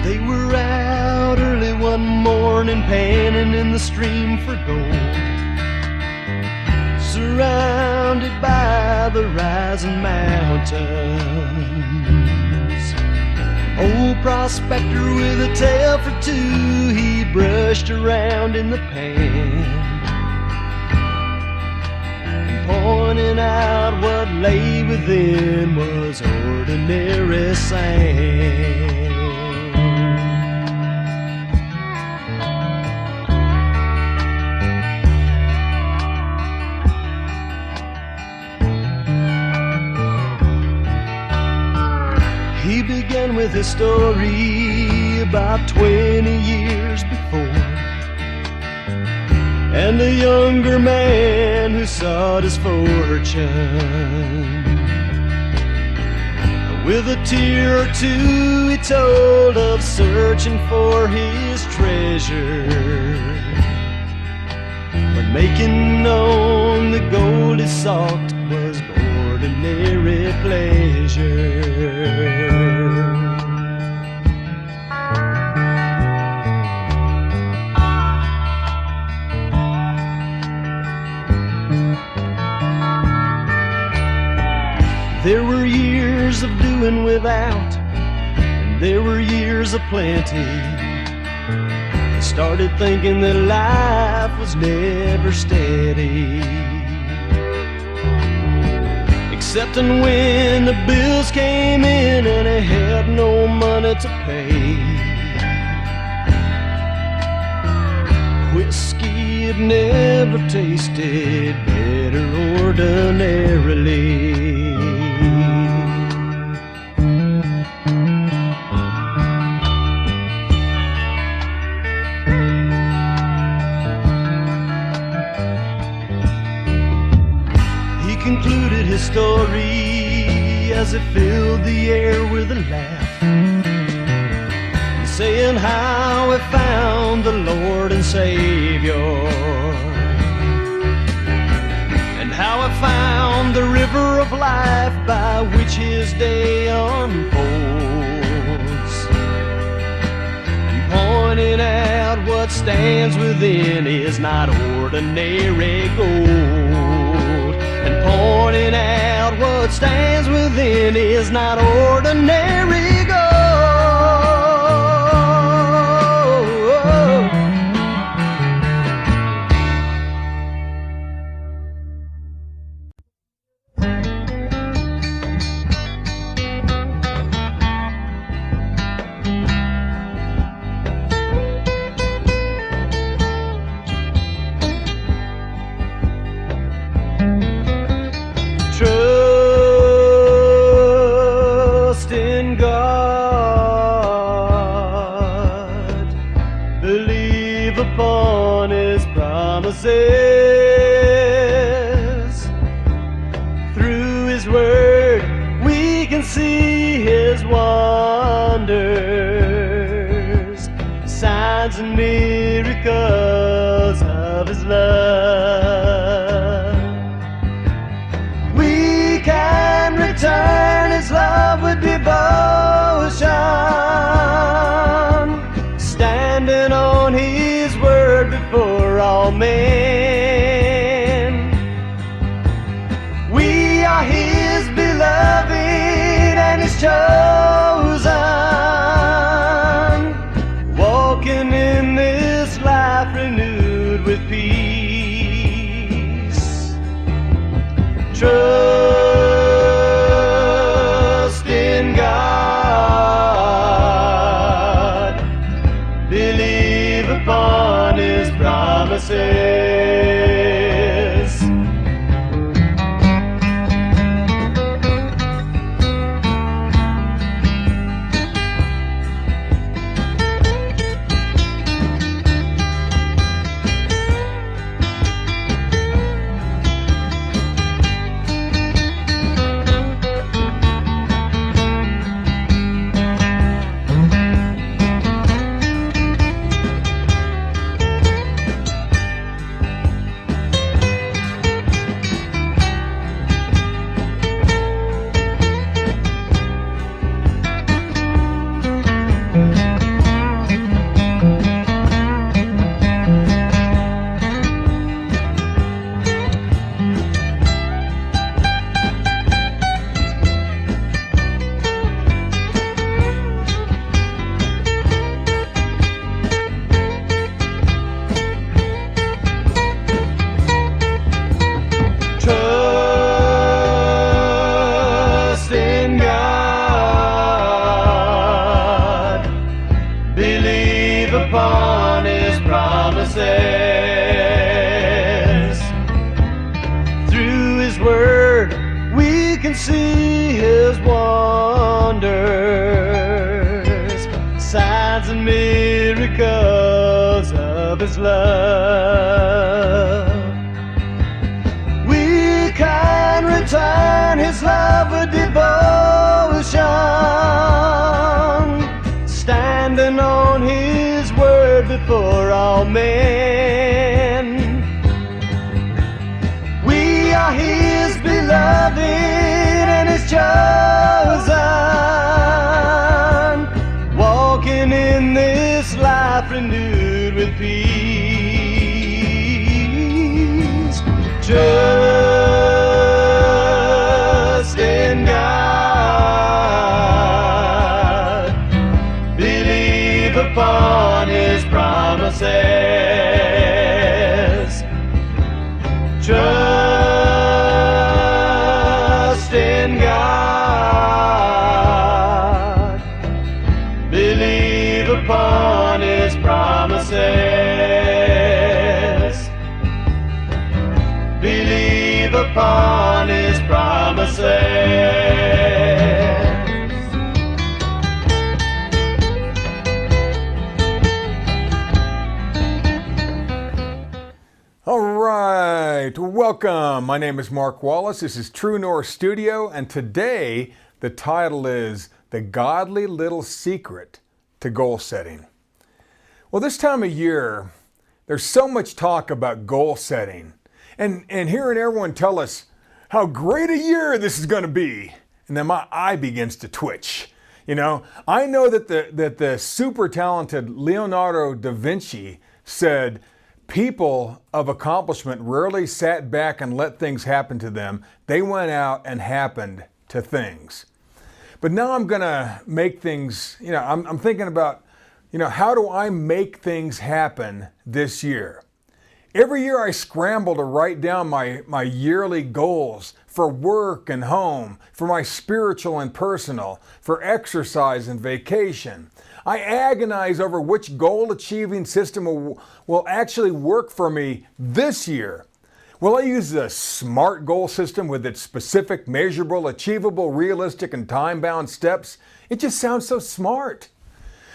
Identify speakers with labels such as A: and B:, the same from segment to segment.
A: They were out early one morning, panning in the stream for gold, surrounded by the rising mountains. Old prospector with a tale for two, he brushed around in the pan, pointing out what lay within was ordinary sand. He began with his story about 20 years before, and a younger man who sought his fortune. With a tear or two he told of searching for his treasure, but making known the gold he sought was ordinary pleasure. There were years of doing without, and there were years of plenty. I started thinking that life was never steady, excepting when the bills came in and I had no money to pay. Whiskey had never tasted better ordinarily. Concluded his story as it filled the air with a laugh, saying how he found the Lord and Savior, and how he found the river of life by which his day unfolds, and pointing out what stands within is not ordinary gold, and pointing out what stands within is not ordinary gold. Trust in God, believe upon His promises. Through His word we can see His wonders, signs and miracles of His love. We can return His love with devotion, standing on His word before all men. We are His beloved and His chosen, walking in this life renewed with peace. Trust in God, believe upon His promises. upon his promises. Through his word we can see his wonders, signs and miracles of his love. We can return his love with devotion, standing on his word before all men. We are his beloved and his chosen, walking in this life renewed with peace. Trust in God, believe upon his promises. Trust in God, believe upon his promises. Believe upon his promises.
B: All right, welcome. My name is Mark Wallace. This is True North Studio, and today the title is The Godly Little Secret to Goal Setting. Well, this time of year, there's so much talk about goal setting, and hearing everyone tell us how great a year this is going to be, and then my eye begins to twitch. You know, I know that the super talented Leonardo da Vinci said, people of accomplishment rarely sat back and let things happen to them. They went out and happened to things. But now I'm gonna make things, I'm thinking about, how do I make things happen this year? Every year I scramble to write down my yearly goals for work and home, for my spiritual and personal, for exercise and vacation. I agonize over which goal-achieving system will actually work for me this year. Will I use the SMART goal system with its specific, measurable, achievable, realistic, and time-bound steps? It just sounds so smart.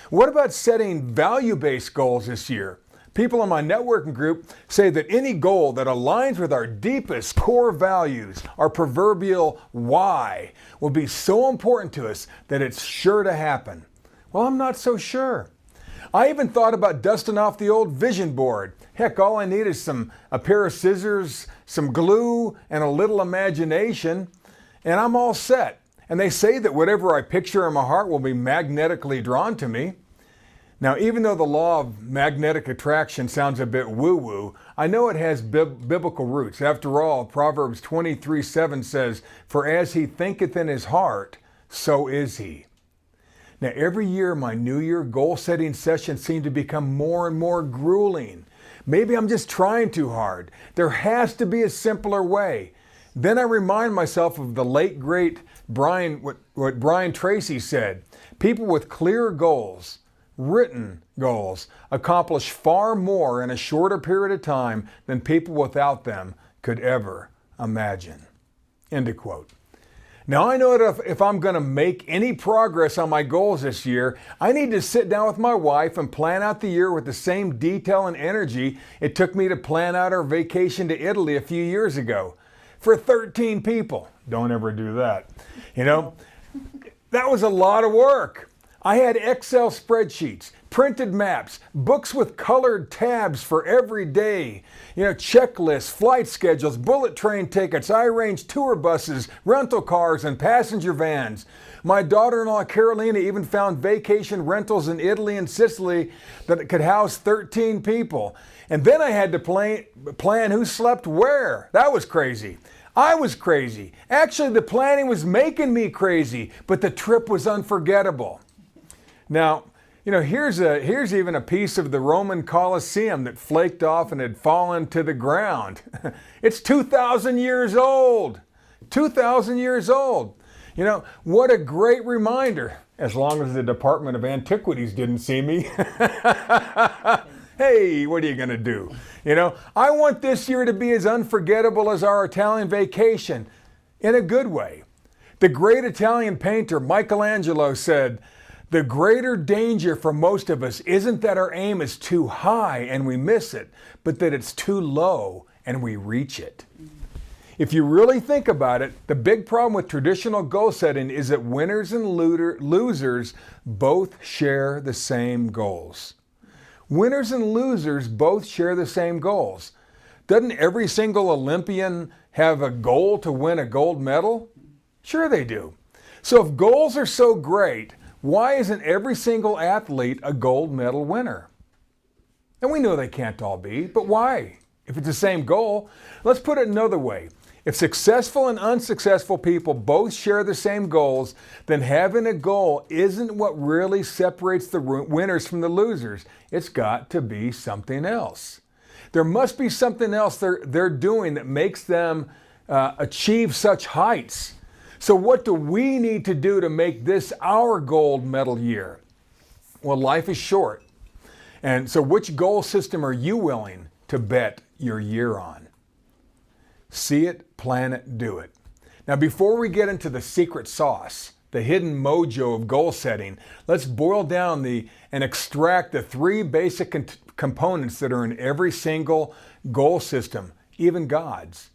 B: What about setting value-based goals this year? People in my networking group say that any goal that aligns with our deepest core values, our proverbial why, will be so important to us that it's sure to happen. Well, I'm not so sure. I even thought about dusting off the old vision board. Heck, all I need is a pair of scissors, some glue, and a little imagination, and I'm all set. And they say that whatever I picture in my heart will be magnetically drawn to me. Now, even though the law of magnetic attraction sounds a bit woo-woo, I know it has biblical roots. After all, Proverbs 23:7 says, "For as he thinketh in his heart, so is he." Now, every year, my New Year goal-setting sessions seem to become more and more grueling. Maybe I'm just trying too hard. There has to be a simpler way. Then I remind myself of the late, great what Brian Tracy said. People with clear goals, written goals, accomplish far more in a shorter period of time than people without them could ever imagine. End of quote. Now, I know that if I'm going to make any progress on my goals this year, I need to sit down with my wife and plan out the year with the same detail and energy it took me to plan out our vacation to Italy a few years ago. For 13 people. Don't ever do that. That was a lot of work. I had Excel spreadsheets, printed maps, books with colored tabs for every day, checklists, flight schedules, bullet train tickets. I arranged tour buses, rental cars, and passenger vans. My daughter-in-law Carolina even found vacation rentals in Italy and Sicily that could house 13 people. And then I had to plan who slept where. That was crazy. I was crazy. Actually, the planning was making me crazy, but the trip was unforgettable. Now, here's even a piece of the Roman Colosseum that flaked off and had fallen to the ground. It's 2,000 years old. 2,000 years old. What a great reminder. As long as the Department of Antiquities didn't see me. Hey, what are you going to do? You know, I want this year to be as unforgettable as our Italian vacation, in a good way. The great Italian painter Michelangelo said, "The greater danger for most of us isn't that our aim is too high and we miss it, but that it's too low and we reach it." If you really think about it, the big problem with traditional goal setting is that winners and losers both share the same goals. Winners and losers both share the same goals. Doesn't every single Olympian have a goal to win a gold medal? Sure they do. So if goals are so great, why isn't every single athlete a gold medal winner? And we know they can't all be, but why? If it's the same goal, let's put it another way. If successful and unsuccessful people both share the same goals, then having a goal isn't what really separates the winners from the losers. It's got to be something else. There must be something else they're doing that makes them achieve such heights. So what do we need to do to make this our gold medal year? Well, life is short. And so which goal system are you willing to bet your year on? See it, plan it, do it. Now, before we get into the secret sauce, the hidden mojo of goal setting, let's boil down and extract the three basic components that are in every single goal system, even God's.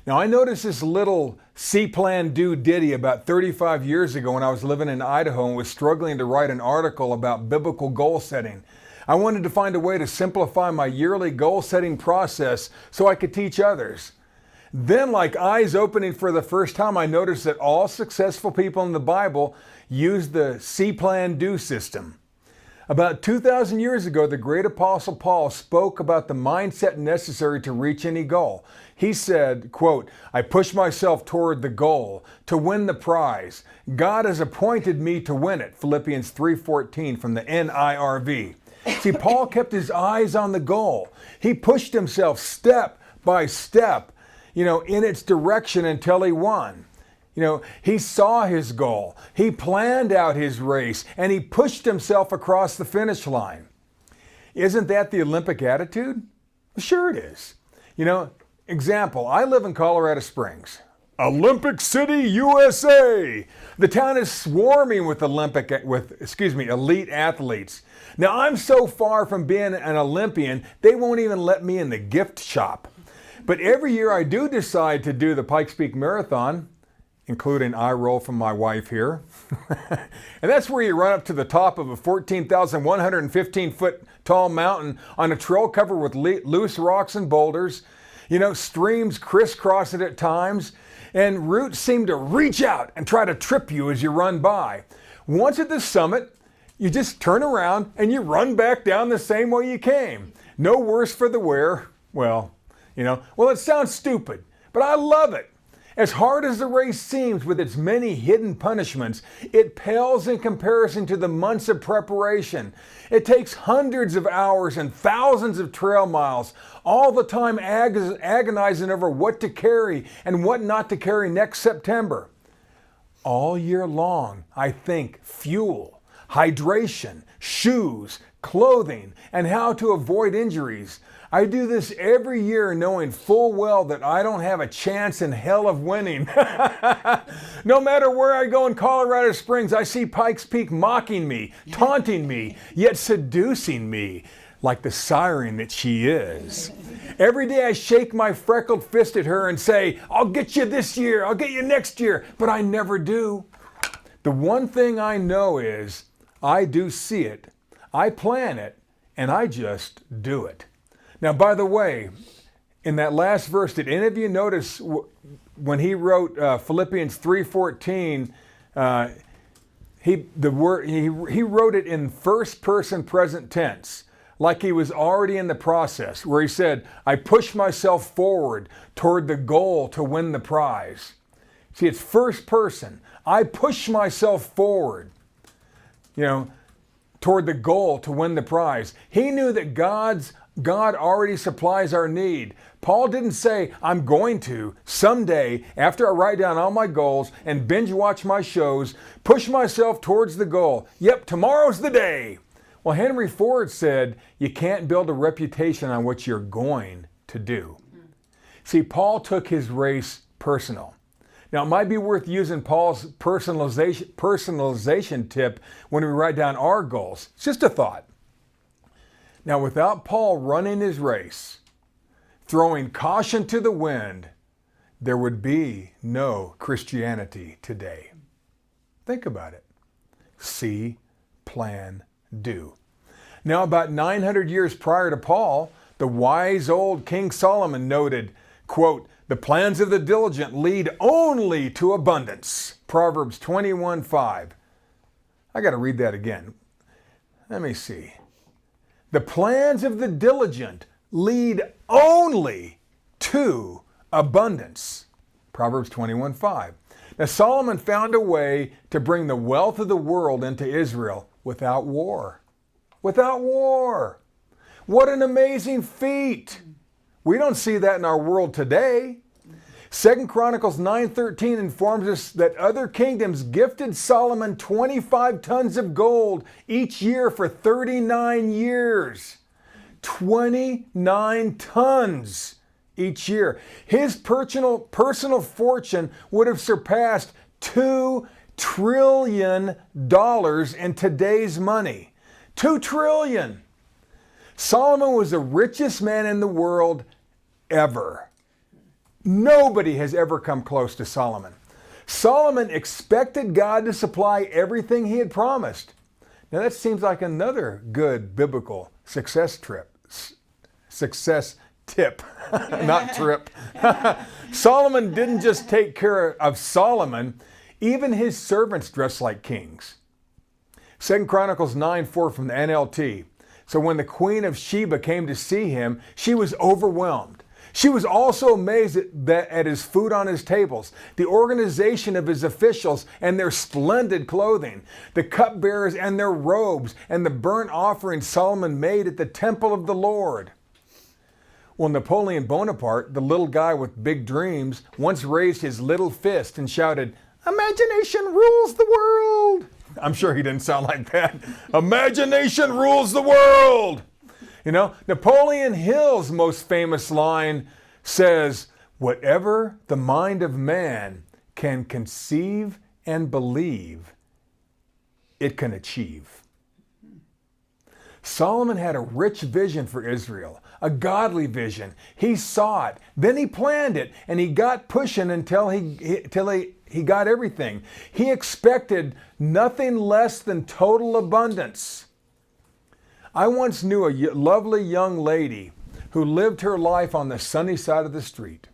B: Now, I noticed this little see, plan, do ditty about 35 years ago when I was living in Idaho and was struggling to write an article about biblical goal setting. I wanted to find a way to simplify my yearly goal setting process so I could teach others. Then, like eyes opening for the first time, I noticed that all successful people in the Bible used the see, plan, do system. About 2,000 years ago, the great apostle Paul spoke about the mindset necessary to reach any goal. He said, quote, "I push myself toward the goal to win the prize. God has appointed me to win it." Philippians 3:14 from the NIRV. See, Paul kept his eyes on the goal. He pushed himself step by step, in its direction until he won. He saw his goal, he planned out his race, and he pushed himself across the finish line. Isn't that the Olympic attitude? Sure it is. Example, I live in Colorado Springs. Olympic City, USA! The town is swarming with elite athletes. Now, I'm so far from being an Olympian, they won't even let me in the gift shop. But every year I do decide to do the Pikes Peak Marathon, including eye roll from my wife here. And that's where you run up to the top of a 14,115 foot tall mountain on a trail covered with loose rocks and boulders. Streams crisscross it at times, and roots seem to reach out and try to trip you as you run by. Once at the summit, you just turn around and you run back down the same way you came. No worse for the wear. Well, it sounds stupid, but I love it. As hard as the race seems with its many hidden punishments, it pales in comparison to the months of preparation. It takes hundreds of hours and thousands of trail miles, all the time agonizing over what to carry and what not to carry next September. All year long, I think fuel, hydration, shoes, clothing, and how to avoid injuries. I do this every year knowing full well that I don't have a chance in hell of winning. No matter where I go in Colorado Springs, I see Pikes Peak mocking me, taunting me, yet seducing me like the siren that she is. Every day I shake my freckled fist at her and say, "I'll get you this year, I'll get you next year," but I never do. The one thing I know is I do see it, I plan it, and I just do it. Now, by the way, in that last verse, did any of you notice when he wrote Philippians 3:14, he wrote it in first person present tense, like he was already in the process, where he said, "I push myself forward toward the goal to win the prize." See, it's first person. I push myself forward. toward the goal to win the prize. He knew that God already supplies our need. Paul didn't say, I'm going to someday, after I write down all my goals and binge watch my shows, push myself towards the goal. Yep, tomorrow's the day. Well, Henry Ford said, you can't build a reputation on what you're going to do. See, Paul took his race personal. Now, it might be worth using Paul's personalization tip when we write down our goals. It's just a thought. Now, without Paul running his race, throwing caution to the wind, there would be no Christianity today. Think about it. See, plan, do. Now, about 900 years prior to Paul, the wise old King Solomon noted, quote, the plans of the diligent lead only to abundance. Proverbs 21:5. I got to read that again. Let me see. The plans of the diligent lead only to abundance. Proverbs 21:5. Now, Solomon found a way to bring the wealth of the world into Israel without war. Without war. What an amazing feat. We don't see that in our world today. 2 Chronicles 9:13 informs us that other kingdoms gifted Solomon 25 tons of gold each year for 39 years. 29 tons each year. His personal fortune would have surpassed $2 trillion in today's money. $2 trillion. Solomon was the richest man in the world ever. Nobody has ever come close to Solomon. Solomon expected God to supply everything he had promised. Now that seems like another good biblical success tip, not trip. Solomon didn't just take care of Solomon, even his servants dressed like kings. 2 Chronicles 9:4 from the NLT. So when the Queen of Sheba came to see him, she was overwhelmed. She was also amazed at his food on his tables, the organization of his officials and their splendid clothing, the cupbearers and their robes, and the burnt offerings Solomon made at the temple of the Lord. Well, Napoleon Bonaparte, the little guy with big dreams, once raised his little fist and shouted, "Imagination rules the world." I'm sure he didn't sound like that. Imagination rules the world. You know, Napoleon Hill's most famous line says, whatever the mind of man can conceive and believe, it can achieve. Solomon had a rich vision for Israel, a godly vision. He saw it, then he planned it, and he got pushing until he got everything. He expected nothing less than total abundance. I once knew a lovely young lady who lived her life on the sunny side of the street.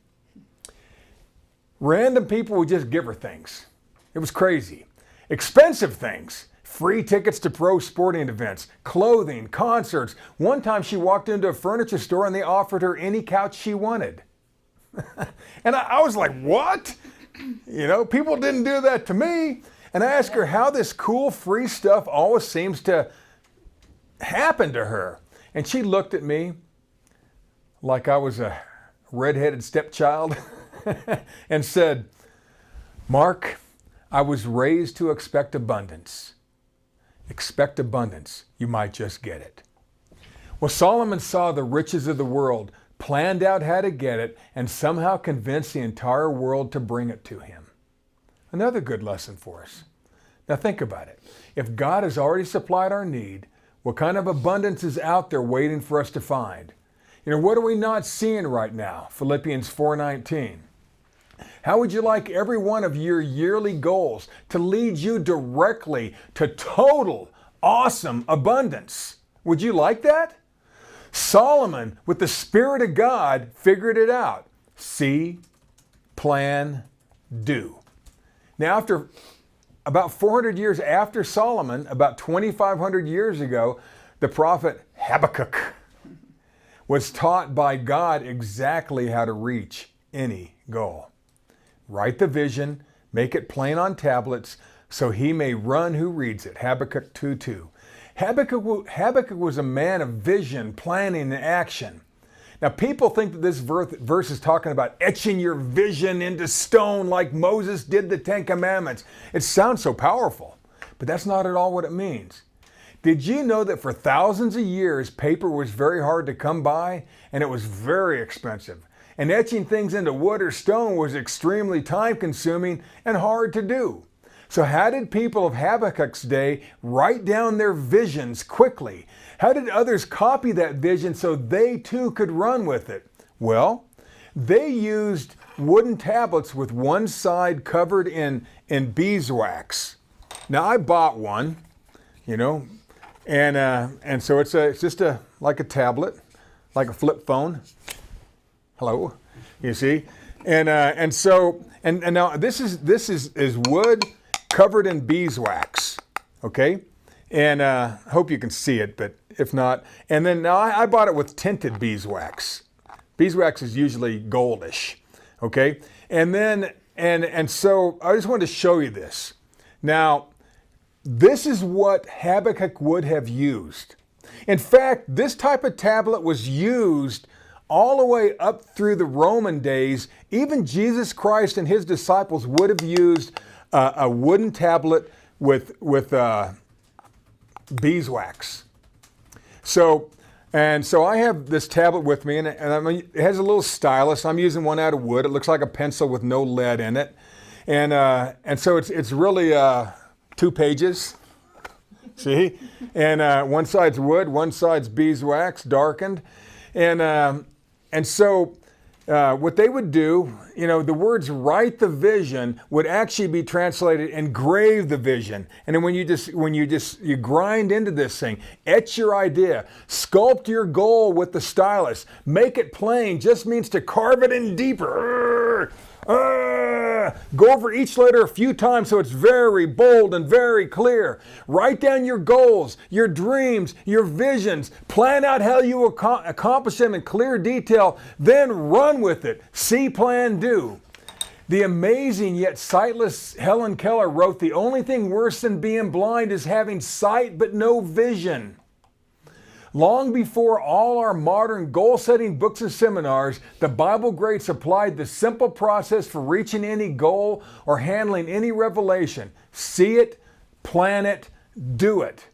B: Random people would just give her things. It was crazy. Expensive things. Free tickets to pro sporting events, clothing, concerts. One time she walked into a furniture store and they offered her any couch she wanted. And I was like, what? You know, people didn't do that to me. And I asked her how this cool free stuff always seems to happen to her. And she looked at me like I was a redheaded stepchild and said, "Mark, I was raised to expect abundance. Expect abundance. You might just get it." Well, Solomon saw the riches of the world, planned out how to get it, and somehow convinced the entire world to bring it to him. Another good lesson for us. Now think about it. If God has already supplied our need, what kind of abundance is out there waiting for us to find? You know, what are we not seeing right now? Philippians 4:19. How would you like every one of your yearly goals to lead you directly to total, awesome abundance? Would you like that? Solomon, with the Spirit of God, figured it out. See, plan, do. Now, after about 400 years after Solomon, about 2,500 years ago, the prophet Habakkuk was taught by God exactly how to reach any goal. Write the vision, make it plain on tablets, so he may run who reads it. Habakkuk 2:2. Habakkuk was a man of vision, planning, and action. Now, people think that this verse is talking about etching your vision into stone like Moses did the Ten Commandments. It sounds so powerful, but that's not at all what it means. Did you know that for thousands of years, paper was very hard to come by and it was very expensive? And etching things into wood or stone was extremely time-consuming and hard to do. So how did people of Habakkuk's day write down their visions quickly? How did others copy that vision so they too could run with it? Well, they used wooden tablets with one side covered in beeswax. Now I bought one, and so it's just like a tablet, like a flip phone. Hello, you see, and now this is wood covered in beeswax, okay? And hope you can see it, but if not, and then now I bought it with tinted beeswax. Beeswax is usually goldish, okay? And so I just wanted to show you this. Now, this is what Habakkuk would have used. In fact, this type of tablet was used all the way up through the Roman days. Even Jesus Christ and his disciples would have used a wooden tablet with beeswax. So I have this tablet with me, and it has a little stylus. I'm using one out of wood. It looks like a pencil with no lead in it, and so it's really 2 pages. See, and one side's wood, one side's beeswax, darkened, and so what they would do, the words "write the vision" would actually be translated "engrave the vision." And then when you grind into this thing, etch your idea, sculpt your goal with the stylus, make it plain, just means to carve it in deeper. Go over each letter a few times so it's very bold and very clear. Write down your goals, your dreams, your visions. Plan out how you will accomplish them in clear detail, then run with it. See, plan, do. The amazing yet sightless Helen Keller wrote, "The only thing worse than being blind is having sight but no vision." Long before all our modern goal-setting books and seminars, the Bible greats applied the simple process for reaching any goal or handling any revelation. See it, plan it, do it.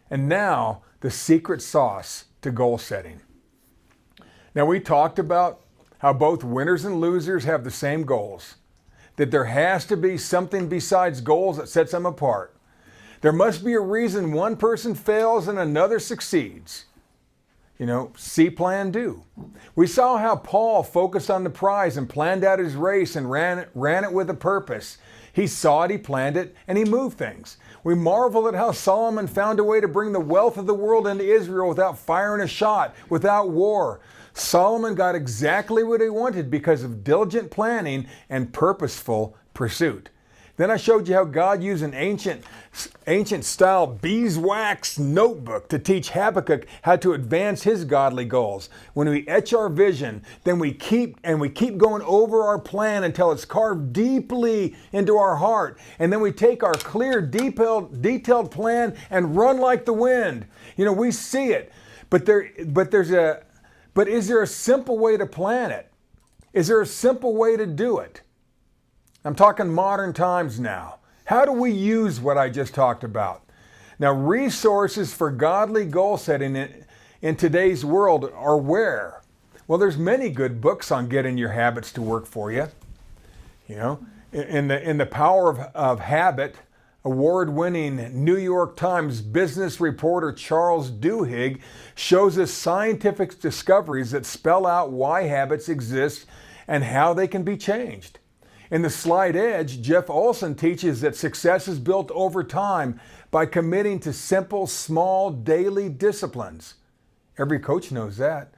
B: And now, the secret sauce to goal setting. Now, we talked about how both winners and losers have the same goals, that there has to be something besides goals that sets them apart. There must be a reason one person fails and another succeeds. See, plan, do. We saw how Paul focused on the prize and planned out his race and ran it with a purpose. He saw it, he planned it, and he moved things. We marvel at how Solomon found a way to bring the wealth of the world into Israel without firing a shot, without war. Solomon got exactly what he wanted because of diligent planning and purposeful pursuit. Then I showed you how God used an ancient style beeswax notebook to teach Habakkuk how to advance his godly goals. When we etch our vision, then we keep going over our plan until it's carved deeply into our heart. And then we take our clear, detailed plan and run like the wind. We see it, but is there a simple way to plan it? Is there a simple way to do it? I'm talking modern times now. How do we use what I just talked about? Now, resources for godly goal setting in today's world are where? Well, there's many good books on getting your habits to work for you. In the Power of Habit, award-winning New York Times business reporter Charles Duhigg shows us scientific discoveries that spell out why habits exist and how they can be changed. In The Slight Edge, Jeff Olson teaches that success is built over time by committing to simple, small, daily disciplines. Every coach knows that.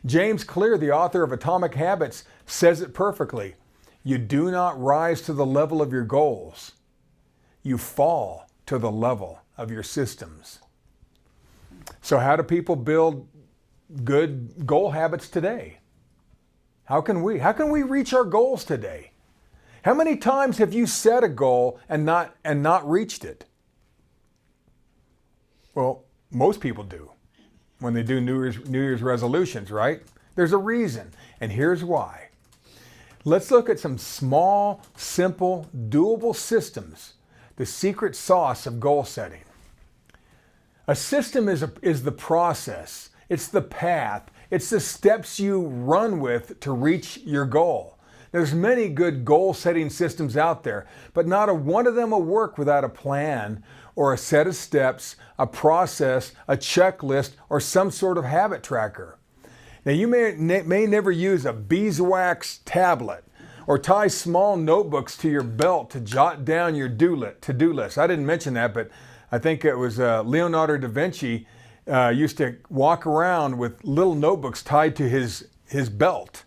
B: James Clear, the author of Atomic Habits, says it perfectly. You do not rise to the level of your goals. You fall to the level of your systems. So how do people build good goal habits today? How can we reach our goals today? How many times have you set a goal and not reached it? Well, most people do when they do New Year's resolutions, right? There's a reason, and here's why. Let's look at some small, simple, doable systems, the secret sauce of goal setting. A system is the process. It's the path. It's the steps you run with to reach your goal. There's many good goal-setting systems out there, but not a one of them will work without a plan or a set of steps, a process, a checklist, or some sort of habit tracker. Now, you may never use a beeswax tablet or tie small notebooks to your belt to jot down your to-do list. I didn't mention that, but I think it was Leonardo da Vinci used to walk around with little notebooks tied to his belt.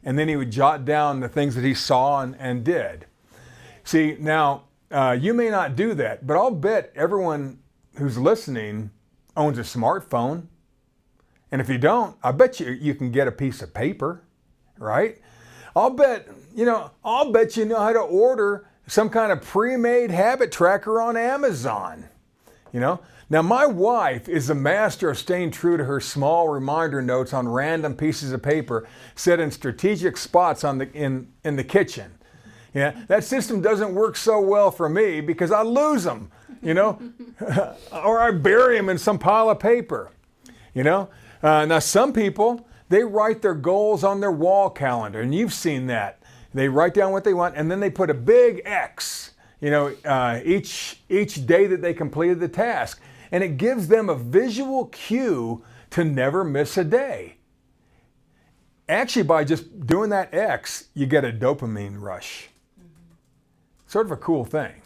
B: And then he would jot down the things that he saw and did. See, now, you may not do that, but I'll bet everyone who's listening owns a smartphone. And if you don't, I bet you can get a piece of paper, right? I'll bet you know how to order some kind of pre-made habit tracker on Amazon. You know? Now, my wife is a master of staying true to her small reminder notes on random pieces of paper set in strategic spots in the kitchen. Yeah, that system doesn't work so well for me because I lose them, you know, or I bury them in some pile of paper, you know. Now, some people, they write their goals on their wall calendar, and you've seen that. They write down what they want, and then they put a big X, you know, each day that they completed the task. And it gives them a visual cue to never miss a day. Actually, by just doing that X, you get a dopamine rush. Sort of a cool thing.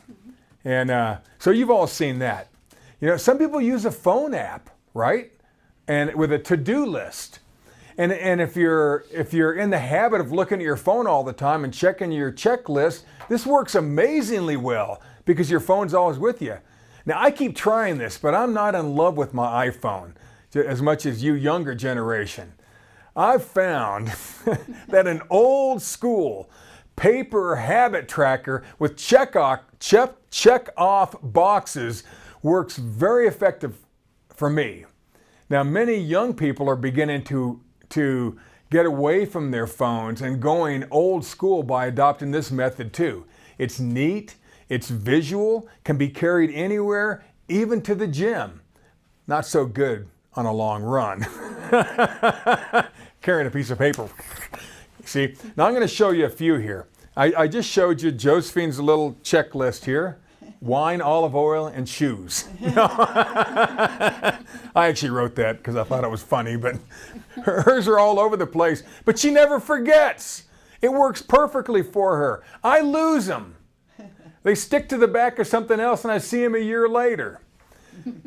B: And so you've all seen that. You know, some people use a phone app, right? And with a to-do list. And if you're in the habit of looking at your phone all the time and checking your checklist, this works amazingly well because your phone's always with you. Now, I keep trying this, but I'm not in love with my iPhone as much as you younger generation. I've found that an old school paper habit tracker with check off boxes works very effective for me. Now, many young people are beginning to get away from their phones and going old school by adopting this method too. It's neat. It's visual, can be carried anywhere, even to the gym. Not so good on a long run. Carrying a piece of paper. See, now I'm going to show you a few here. I just showed you Josephine's little checklist here. Wine, olive oil, and shoes. I actually wrote that because I thought it was funny, but hers are all over the place. But she never forgets. It works perfectly for her. I lose them. They stick to the back of something else, and I see them a year later.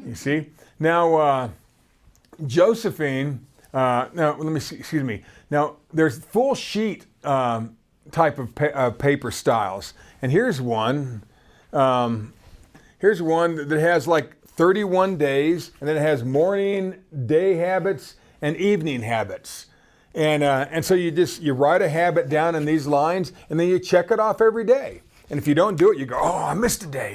B: You see? Now, Josephine, now, let me see, excuse me. Now, there's full sheet type of paper styles. And here's one. Here's one that has like 31 days, and then it has morning, day habits, and evening habits. And so you write a habit down in these lines, and then you check it off every day. And if you don't do it, you go, oh, I missed a day.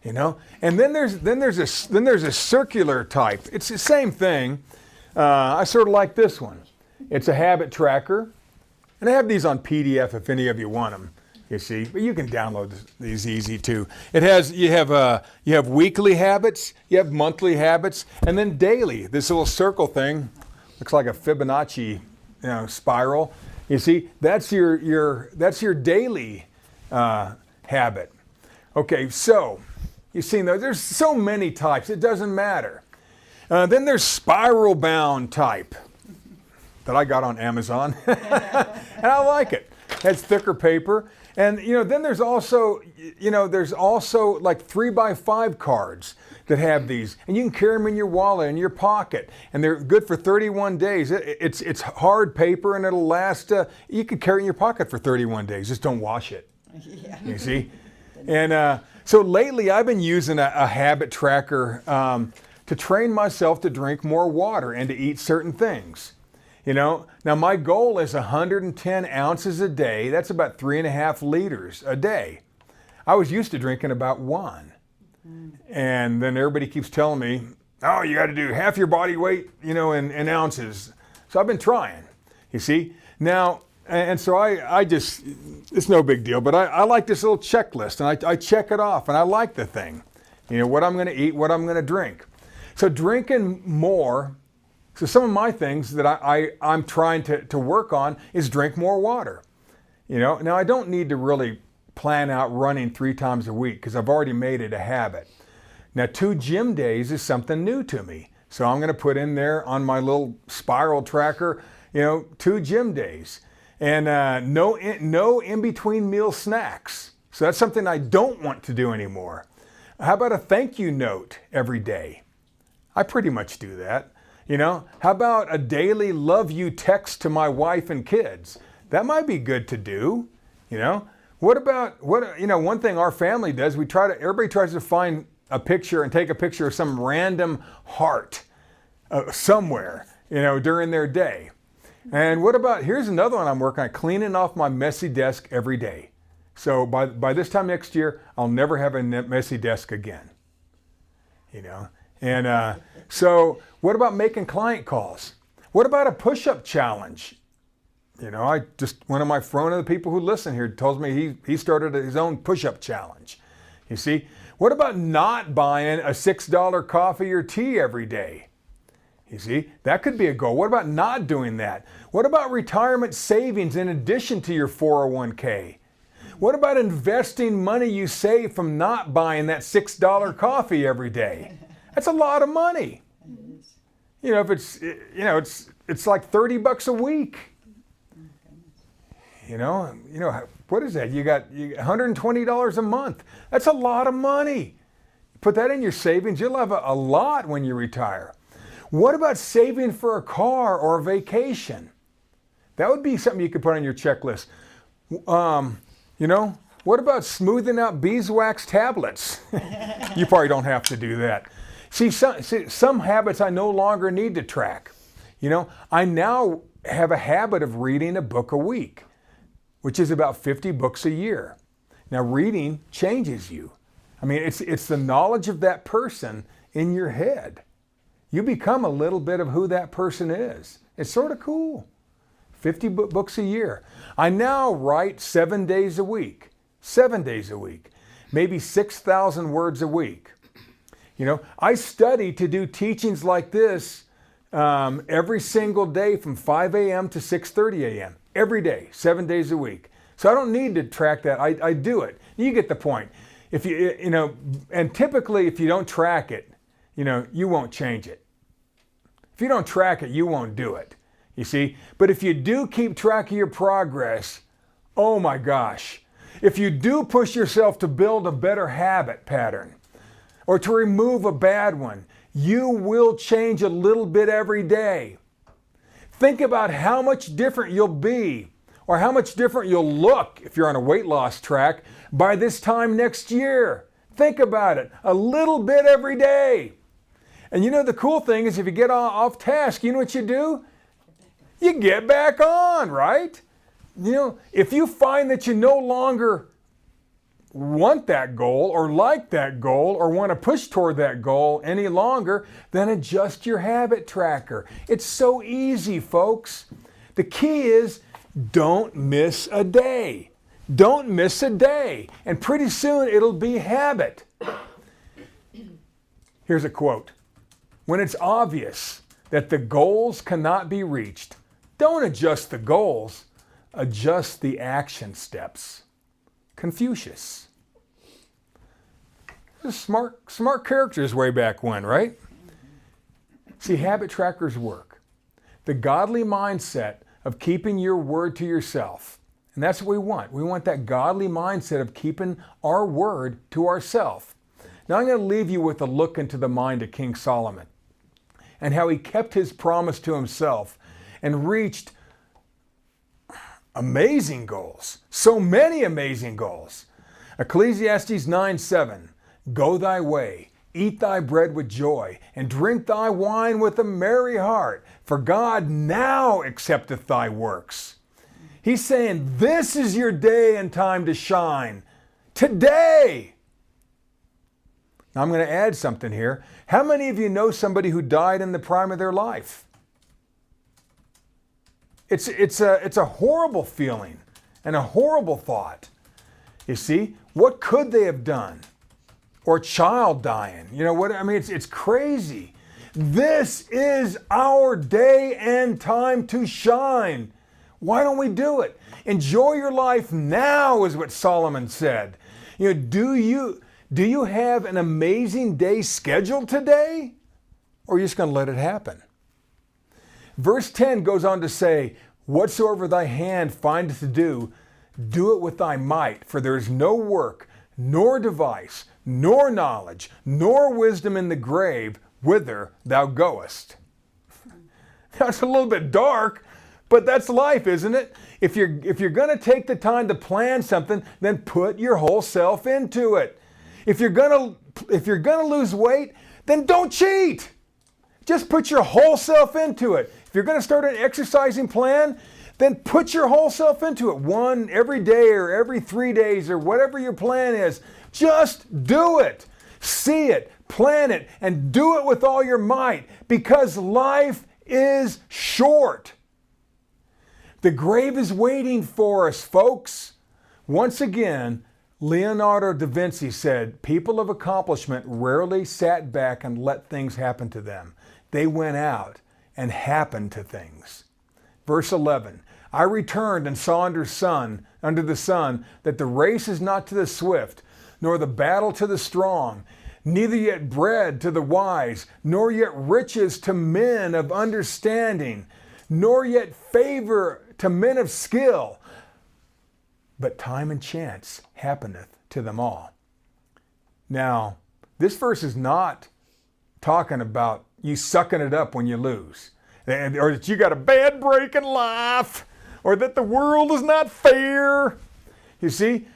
B: You know. And then there's a circular type. It's the same thing. I sort of like this one. It's a habit tracker, and I have these on PDF if any of you want them. You see, but you can download these easy too. You have weekly habits, you have monthly habits, and then daily. This little circle thing looks like a Fibonacci, spiral. You see, that's your daily habit. Okay, so you've seen those. There's so many types. It doesn't matter. Then there's spiral bound type that I got on Amazon, and I like it. It has thicker paper. And then there's also like 3x5 cards that have these, and you can carry them in your wallet, in your pocket, and they're good for 31 days. It's hard paper, and it'll last. You could carry it in your pocket for 31 days. Just don't wash it. Yeah. You see, and so lately I've been using a habit tracker to train myself to drink more water and to eat certain things. Now my goal is 110 ounces a day. That's about 3.5 liters a day. I was used to drinking about 1. And then everybody keeps telling me, oh, you got to do half your body weight, in ounces. So I've been trying, you see. Now, and so I just, it's no big deal, but I like this little checklist, and I check it off, and I like the thing. What I'm going to eat, what I'm going to drink. So drinking more, so some of my things that I'm trying to work on is drink more water. Now I don't need to really plan out running 3 times a week because I've already made it a habit. Now 2 gym days is something new to me. So I'm going to put in there on my little spiral tracker, 2 gym days. And no in-between meal snacks. So that's something I don't want to do anymore. How about a thank you note every day? I pretty much do that. How about a daily love you text to my wife and kids? That might be good to do. What about, one thing our family does, everybody tries to find a picture and take a picture of some random heart somewhere, during their day. And what about, here's another one I'm working on, cleaning off my messy desk every day. So by this time next year, I'll never have a messy desk again. And so what about making client calls? What about a push-up challenge? One of the people who listen here tells me he started his own push-up challenge. You see? What about not buying a $6 coffee or tea every day? You see, that could be a goal. What about not doing that? What about retirement savings in addition to your 401k? What about investing money you save from not buying that $6 coffee every day? That's a lot of money. If it's like $30 a week. What is that? You got $120 a month. That's a lot of money. Put that in your savings. You'll have a lot when you retire. What about saving for a car or a vacation? That would be something you could put on your checklist. What about smoothing out beeswax tablets? You probably don't have to do that. See, some habits I no longer need to track. I now have a habit of reading a book a week, which is about 50 books a year. Now, reading changes you. It's the knowledge of that person in your head. You become a little bit of who that person is. It's sort of cool. 50 books a year. I now write 7 days a week. 7 days a week. Maybe 6,000 words a week. I study to do teachings like this every single day from 5 a.m. to 6:30 a.m. Every day, 7 days a week. So I don't need to track that. I do it. You get the point. And typically if you don't track it, you won't change it. If you don't track it, you won't do it. You see? But if you do keep track of your progress, oh my gosh. If you do push yourself to build a better habit pattern or to remove a bad one, you will change a little bit every day. Think about how much different you'll be or how much different you'll look if you're on a weight loss track by this time next year. Think about it. A little bit every day. And the cool thing is if you get off task, you know what you do? You get back on, right? If you find that you no longer want that goal or like that goal or want to push toward that goal any longer, then adjust your habit tracker. It's so easy, folks. The key is don't miss a day. Don't miss a day. And pretty soon it'll be habit. Here's a quote. When it's obvious that the goals cannot be reached, don't adjust the goals, adjust the action steps. Confucius. Smart characters way back when, right? See, habit trackers work. The godly mindset of keeping your word to yourself. And that's what we want. We want that godly mindset of keeping our word to ourselves. Now I'm going to leave you with a look into the mind of King Solomon and how he kept his promise to himself and reached amazing goals. So many amazing goals. Ecclesiastes 9:7. Go thy way, eat thy bread with joy, and drink thy wine with a merry heart, for God now accepteth thy works. He's saying, this is your day and time to shine. Today. Now, I'm going to add something here. How many of you know somebody who died in the prime of their life? It's a horrible feeling and a horrible thought. You see, what could they have done? Or a child dying. You know what? I mean, it's crazy. This is our day and time to shine. Why don't we do it? Enjoy your life now, is what Solomon said. You know, do you have an amazing day scheduled today? Or are you just going to let it happen? Verse 10 goes on to say, whatsoever thy hand findeth to do, do it with thy might, for there is no work, nor device, nor knowledge, nor wisdom in the grave whither thou goest. That's a little bit dark, but that's life, isn't it? If you're going to take the time to plan something, then put your whole self into it. If you're going to lose weight, then don't cheat. Just put your whole self into it. If you're going to start an exercising plan, then put your whole self into it. One every day or every 3 days or whatever your plan is. Just do it. See it, plan it, and do it with all your might, because life is short. The grave is waiting for us, folks. Once again, Leonardo da Vinci said, people of accomplishment rarely sat back and let things happen to them. They went out and happened to things. Verse 11, I returned and saw under the sun that the race is not to the swift, nor the battle to the strong, neither yet bread to the wise, nor yet riches to men of understanding, nor yet favor to men of skill, but time and chance happeneth to them all. Now, this verse is not talking about you sucking it up when you lose, or that you got a bad break in life, or that the world is not fair. You see,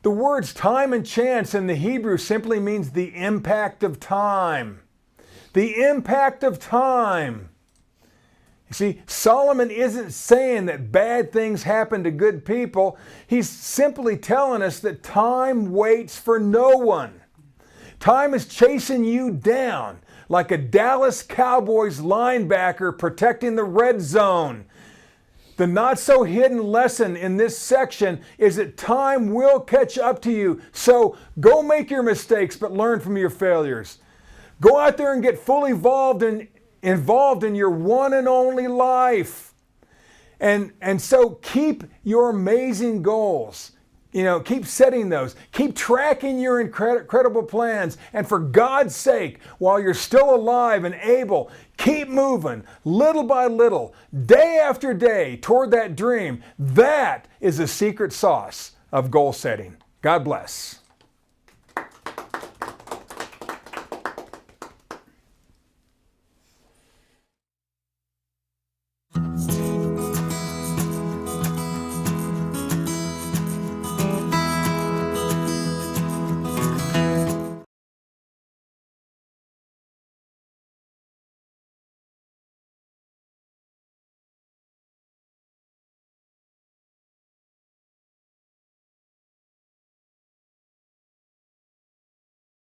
B: the words time and chance in the Hebrew simply means the impact of time. The impact of time. You see, Solomon isn't saying that bad things happen to good people. He's simply telling us that time waits for no one. Time is chasing you down like a Dallas Cowboys linebacker protecting the red zone. The not so hidden lesson in this section is that time will catch up to you. So go make your mistakes, but learn from your failures. Go out there and get fully involved in your one and only life. And so keep your amazing goals. You know, keep setting those. Keep tracking your incredible plans. And for God's sake, while you're still alive and able, keep moving little by little, day after day toward that dream. That is the secret sauce of goal setting. God bless.